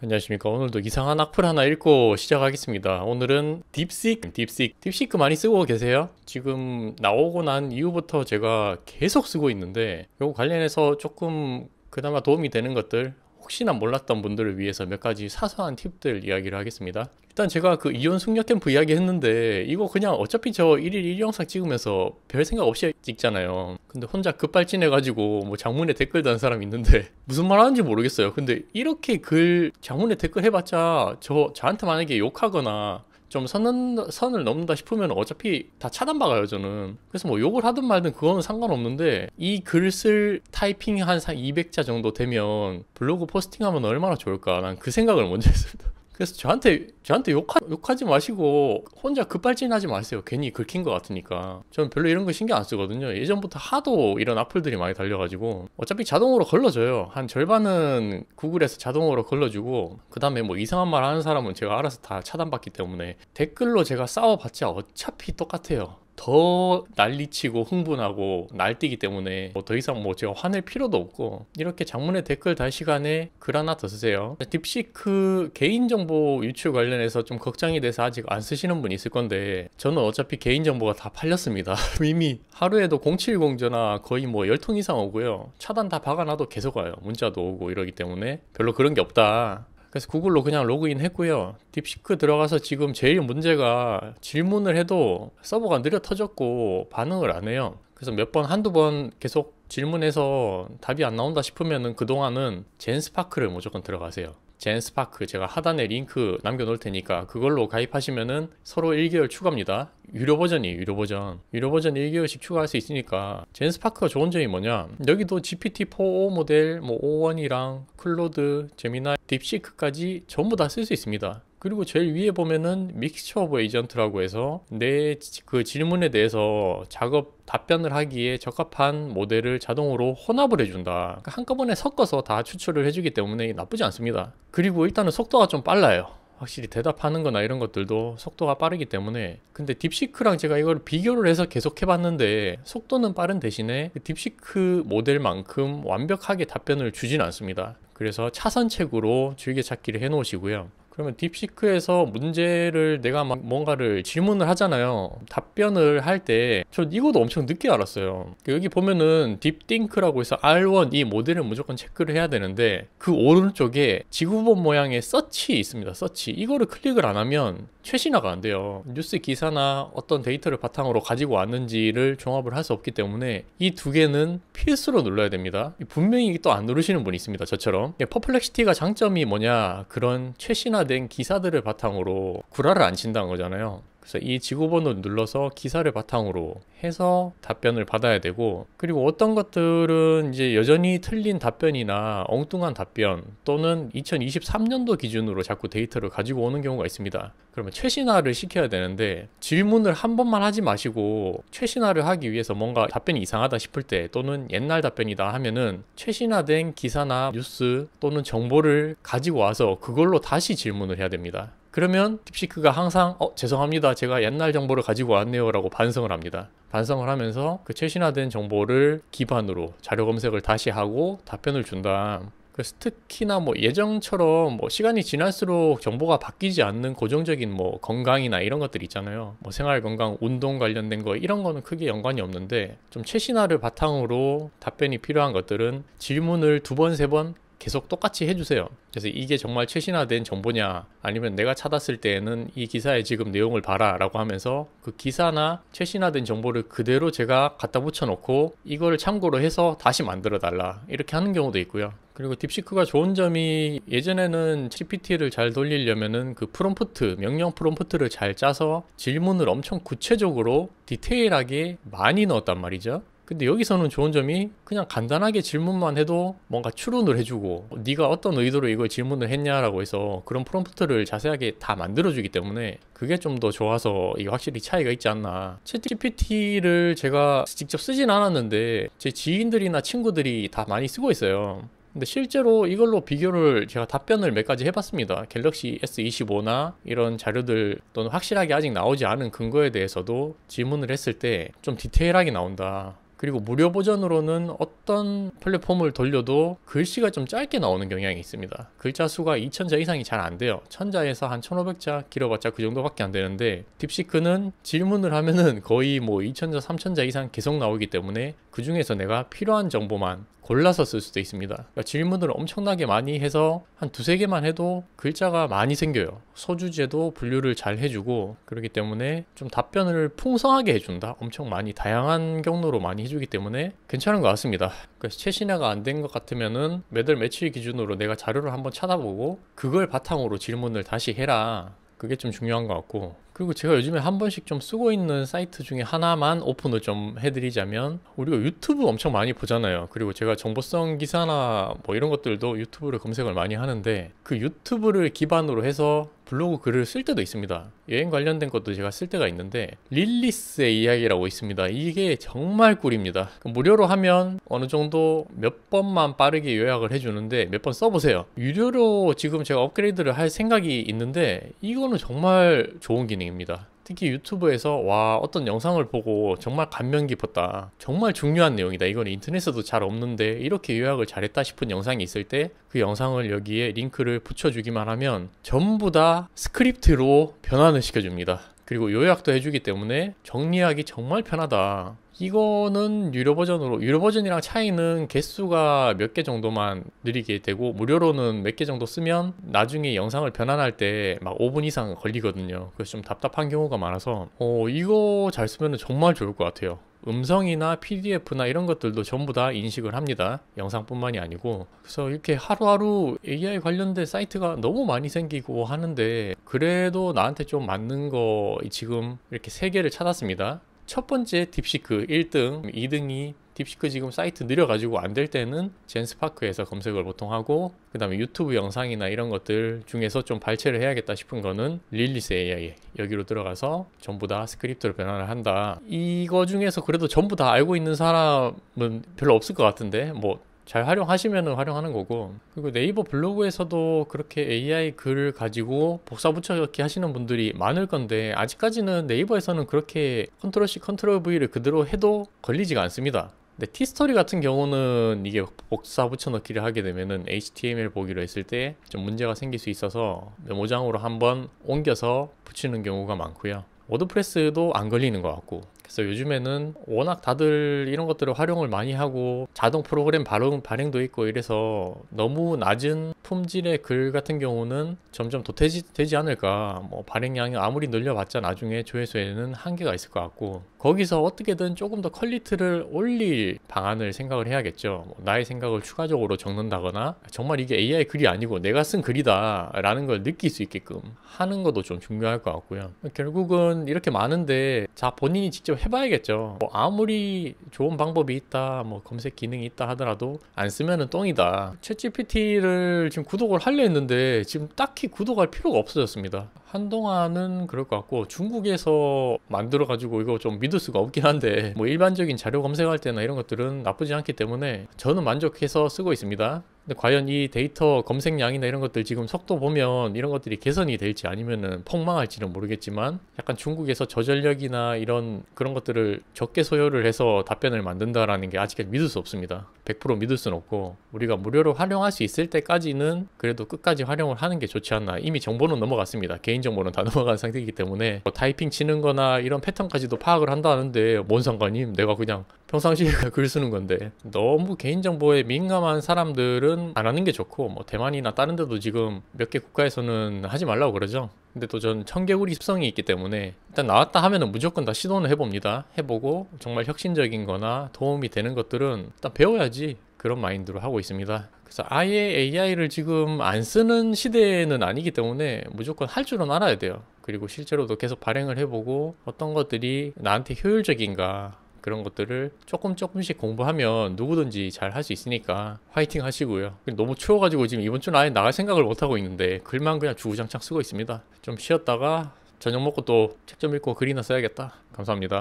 안녕하십니까. 오늘도 이상한 악플 하나 읽고 시작하겠습니다. 오늘은 딥시크 많이 쓰고 계세요? 지금 나오고 난 이후부터 제가 계속 쓰고 있는데 요거 관련해서 조금 그나마 도움이 되는 것들, 혹시나 몰랐던 분들을 위해서 몇 가지 사소한 팁들 이야기를 하겠습니다. 일단 제가 그 이온 숙녀 캠프 이야기 했는데 이거 그냥 어차피 저 1일 1영상 찍으면서 별 생각 없이 찍잖아요. 근데 혼자 급발진해가지고 뭐 장문에 댓글 단 사람 있는데 무슨 말 하는지 모르겠어요. 근데 이렇게 장문에 댓글 해봤자 저한테 만약에 욕하거나 좀 선을 넘는다 싶으면 어차피 다 차단박아요, 저는. 그래서 뭐 욕을 하든 말든 그거는 상관없는데, 이 글 쓸 타이핑 한 200자 정도 되면 블로그 포스팅하면 얼마나 좋을까, 난 그 생각을 먼저 했습니다. 그래서 저한테 욕하지 마시고 혼자 급발진하지 마세요. 괜히 긁힌 것 같으니까. 저는 별로 이런 거 신경 안 쓰거든요. 예전부터 하도 이런 악플들이 많이 달려가지고 어차피 자동으로 걸러줘요. 한 절반은 구글에서 자동으로 걸러주고, 그 다음에 뭐 이상한 말 하는 사람은 제가 알아서 다 차단받기 때문에 댓글로 제가 싸워봤자 어차피 똑같아요. 더 난리치고 흥분하고 날뛰기 때문에 뭐 더 이상 뭐 제가 화낼 필요도 없고, 이렇게 장문의 댓글 달 시간에 글 하나 더 쓰세요. 딥시크 개인정보 유출 관련해서 좀 걱정이 돼서 아직 안 쓰시는 분이 있을 건데, 저는 어차피 개인정보가 다 팔렸습니다. 이미 하루에도 070 전화 거의 뭐 10통 이상 오고요. 차단 다 박아놔도 계속 와요. 문자도 오고 이러기 때문에 별로 그런 게 없다. 그래서 구글로 그냥 로그인 했고요. 딥시크 들어가서 지금 제일 문제가, 질문을 해도 서버가 느려 터졌고 반응을 안 해요. 그래서 한두 번 계속 질문해서 답이 안 나온다 싶으면은 그동안은 젠스파크를 무조건 들어가세요. 젠스파크 제가 하단에 링크 남겨놓을 테니까 그걸로 가입하시면은 서로 1개월 추가입니다. 유료 버전이에요. 유료 버전 1개월씩 추가할 수 있으니까. 젠스파크가 좋은 점이 뭐냐, 여기도 GPT-4o 모델, 뭐 O1이랑 클로드, 제미나이, 딥시크까지 전부 다 쓸 수 있습니다. 그리고 제일 위에 보면은 믹스처 오브 에이전트라고 해서 내 그 질문에 대해서 답변을 하기에 적합한 모델을 자동으로 혼합을 해준다. 그러니까 한꺼번에 섞어서 다 추출을 해주기 때문에 나쁘지 않습니다. 그리고 일단은 속도가 좀 빨라요. 확실히 대답하는 거나 이런 것들도 속도가 빠르기 때문에. 근데 딥시크랑 제가 이걸 비교를 해서 계속 해봤는데 속도는 빠른 대신에 딥시크 모델만큼 완벽하게 답변을 주진 않습니다. 그래서 차선책으로 즐겨찾기를 해 놓으시고요. 그러면 딥시크에서 문제를 내가 막 뭔가를 질문을 하잖아요. 답변을 할 때 저 이것도 엄청 늦게 알았어요. 여기 보면은 딥띵크라고 해서 R1 이 모델을 무조건 체크를 해야 되는데, 그 오른쪽에 지구본 모양의 서치 있습니다. 서치. 이거를 클릭을 안 하면 최신화가 안 돼요. 뉴스 기사나 어떤 데이터를 바탕으로 가지고 왔는지를 종합을 할 수 없기 때문에 이 두 개는 필수로 눌러야 됩니다. 분명히 또 안 누르시는 분이 있습니다. 저처럼. 퍼플렉시티가 장점이 뭐냐, 그런 최신화된 기사들을 바탕으로 구라를 안 친다는 거잖아요. 그래서 이 지구본을 눌러서 기사를 바탕으로 해서 답변을 받아야 되고, 그리고 어떤 것들은 이제 여전히 틀린 답변이나 엉뚱한 답변, 또는 2023년도 기준으로 자꾸 데이터를 가지고 오는 경우가 있습니다. 그러면 최신화를 시켜야 되는데, 질문을 한 번만 하지 마시고 최신화를 하기 위해서 뭔가 답변이 이상하다 싶을 때, 또는 옛날 답변이다 하면은 최신화된 기사나 뉴스 또는 정보를 가지고 와서 그걸로 다시 질문을 해야 됩니다. 그러면 딥시크가 항상 죄송합니다, 제가 옛날 정보를 가지고 왔네요 라고 반성을 합니다. 반성을 하면서 그 최신화된 정보를 기반으로 자료 검색을 다시 하고 답변을 준다. 그래서 특히나 뭐 예전처럼 뭐 시간이 지날수록 정보가 바뀌지 않는 고정적인 뭐 건강이나 이런 것들 있잖아요. 뭐 생활 건강, 운동 관련된 거, 이런 거는 크게 연관이 없는데, 좀 최신화를 바탕으로 답변이 필요한 것들은 질문을 2번, 3번 계속 똑같이 해주세요. 그래서 이게 정말 최신화된 정보냐, 아니면 내가 찾았을 때에는 이 기사의 지금 내용을 봐라 라고 하면서 그 기사나 최신화된 정보를 그대로 제가 갖다 붙여놓고 이걸 참고로 해서 다시 만들어 달라, 이렇게 하는 경우도 있고요. 그리고 딥시크가 좋은 점이, 예전에는 GPT를 잘 돌리려면은 그 명령 프롬프트를 잘 짜서 질문을 엄청 구체적으로 디테일하게 많이 넣었단 말이죠. 근데 여기서는 좋은 점이 그냥 간단하게 질문만 해도 뭔가 추론을 해주고, 네가 어떤 의도로 이걸 질문을 했냐라고 해서 그런 프롬프트를 자세하게 다 만들어주기 때문에 그게 좀 더 좋아서 이게 확실히 차이가 있지 않나. 챗GPT를 제가 직접 쓰진 않았는데 제 지인들이나 친구들이 다 많이 쓰고 있어요. 근데 실제로 이걸로 비교를, 제가 답변을 몇 가지 해봤습니다. 갤럭시 S25나 이런 자료들, 또는 확실하게 아직 나오지 않은 근거에 대해서도 질문을 했을 때 좀 디테일하게 나온다. 그리고 무료 버전으로는 어떤 플랫폼을 돌려도 글씨가 좀 짧게 나오는 경향이 있습니다. 글자 수가 2000자 이상이 잘 안 돼요. 1000자에서 한 1500자 길어봤자 그 정도밖에 안 되는데, 딥시크는 질문을 하면은 거의 뭐 2000자, 3000자 이상 계속 나오기 때문에 그 중에서 내가 필요한 정보만 골라서 쓸 수도 있습니다. 그러니까 질문을 엄청나게 많이 해서 한 두세 개만 해도 글자가 많이 생겨요. 소주제도 분류를 잘 해주고, 그렇기 때문에 좀 답변을 풍성하게 해준다. 엄청 많이 다양한 경로로 많이 해주기 때문에 괜찮은 것 같습니다. 그래서 최신화가 안 된 것 같으면은 매달 며칠 기준으로 내가 자료를 한번 찾아보고 그걸 바탕으로 질문을 다시 해라. 그게 좀 중요한 것 같고, 그리고 제가 요즘에 한 번씩 좀 쓰고 있는 사이트 중에 하나만 오픈을 좀 해드리자면, 우리가 유튜브 엄청 많이 보잖아요. 그리고 제가 정보성 기사나 뭐 이런 것들도 유튜브를 검색을 많이 하는데, 그 유튜브를 기반으로 해서 블로그 글을 쓸 때도 있습니다. 여행 관련된 것도 제가 쓸 때가 있는데, 릴리스의 이야기라고 있습니다. 이게 정말 꿀입니다. 무료로 하면 어느 정도 몇 번만 빠르게 요약을 해주는데 몇 번 써보세요. 유료로 지금 제가 업그레이드를 할 생각이 있는데 이거는 정말 좋은 기능입니다. 특히 유튜브에서 와, 어떤 영상을 보고 정말 감명 깊었다, 정말 중요한 내용이다, 이건 인터넷에도 잘 없는데 이렇게 요약을 잘했다 싶은 영상이 있을 때 그 영상을 여기에 링크를 붙여주기만 하면 전부 다 스크립트로 변환을 시켜줍니다. 그리고 요약도 해주기 때문에 정리하기 정말 편하다. 이거는 유료 버전이랑 차이는 개수가 몇 개 정도만 느리게 되고, 무료로는 몇 개 정도 쓰면 나중에 영상을 변환할 때 막 5분 이상 걸리거든요. 그래서 좀 답답한 경우가 많아서 이거 잘 쓰면 정말 좋을 것 같아요. 음성이나 PDF나 이런 것들도 전부 다 인식을 합니다. 영상뿐만이 아니고. 그래서 이렇게 하루하루 AI 관련된 사이트가 너무 많이 생기고 하는데, 그래도 나한테 좀 맞는 거 지금 이렇게 3개를 찾았습니다. 첫 번째 딥시크 1등, 2등이 딥시크 지금 사이트 느려가지고 안 될 때는 젠스파크에서 검색을 보통 하고, 그 다음에 유튜브 영상이나 이런 것들 중에서 좀 발췌를 해야겠다 싶은 거는 릴리스 AI, 여기로 들어가서 전부 다 스크립트로 변환을 한다. 이거 중에서 그래도 전부 다 알고 있는 사람은 별로 없을 것 같은데, 뭐 잘 활용하시면 활용하는 거고. 그리고 네이버 블로그에서도 그렇게 AI 글을 가지고 복사 붙여넣기 하시는 분들이 많을 건데, 아직까지는 네이버에서는 그렇게 컨트롤 C 컨트롤 V를 그대로 해도 걸리지가 않습니다. 근데 티스토리 같은 경우는 이게 복사 붙여넣기를 하게 되면은 HTML 보기로 했을 때 좀 문제가 생길 수 있어서 메모장으로 한번 옮겨서 붙이는 경우가 많고요. 워드프레스도 안 걸리는 것 같고. 그래서 요즘에는 워낙 다들 이런 것들을 활용을 많이 하고 자동 프로그램 발행도 있고 이래서 너무 낮은 품질의 글 같은 경우는 점점 도태되지 않을까. 뭐 발행량이 아무리 늘려봤자 나중에 조회수에는 한계가 있을 것 같고, 거기서 어떻게든 조금 더 퀄리티를 올릴 방안을 생각을 해야겠죠. 뭐 나의 생각을 추가적으로 적는다거나, 정말 이게 AI 글이 아니고 내가 쓴 글이다 라는 걸 느낄 수 있게끔 하는 것도 좀 중요할 것 같고요. 결국은 이렇게 많은데 본인이 직접 해봐야겠죠. 뭐 아무리 좋은 방법이 있다, 뭐 검색 기능이 있다 하더라도 안 쓰면은 똥이다. 챗GPT를 지금 구독을 하려 했는데 지금 딱히 구독할 필요가 없어졌습니다. 한동안은 그럴 것 같고, 중국에서 만들어가지고 이거 좀 믿을 수가 없긴 한데, 뭐 일반적인 자료 검색할 때나 이런 것들은 나쁘지 않기 때문에 저는 만족해서 쓰고 있습니다. 근데 과연 이 데이터 검색량이나 이런 것들 지금 속도 보면 이런 것들이 개선이 될지 아니면은 폭망할지는 모르겠지만, 약간 중국에서 저전력이나 이런 그런 것들을 적게 소요를 해서 답변을 만든다라는 게 아직까지 믿을 수 없습니다. 100% 믿을 수는 없고, 우리가 무료로 활용할 수 있을 때까지는 그래도 끝까지 활용을 하는 게 좋지 않나. 이미 정보는 넘어갔습니다. 개인정보는 다 넘어간 상태이기 때문에 뭐 타이핑 치는 거나 이런 패턴까지도 파악을 한다는데 뭔 상관임? 내가 그냥 평상시에 글 쓰는 건데. 너무 개인정보에 민감한 사람들은 안 하는 게 좋고, 뭐 대만이나 다른 데도 지금 몇 개 국가에서는 하지 말라고 그러죠. 근데 또 전 청개구리 습성이 있기 때문에 일단 나왔다 하면은 무조건 다 시도는 해봅니다. 해보고 정말 혁신적인 거나 도움이 되는 것들은 일단 배워야지, 그런 마인드로 하고 있습니다. 그래서 아예 AI를 지금 안 쓰는 시대는 아니기 때문에 무조건 할 줄은 알아야 돼요. 그리고 실제로도 계속 발행을 해보고 어떤 것들이 나한테 효율적인가, 그런 것들을 조금씩 공부하면 누구든지 잘 할 수 있으니까 화이팅 하시고요. 너무 추워가지고 지금 이번 주는 아예 나갈 생각을 못하고 있는데 글만 그냥 주구장창 쓰고 있습니다. 좀 쉬었다가 저녁 먹고 또 책 좀 읽고 글이나 써야겠다. 감사합니다.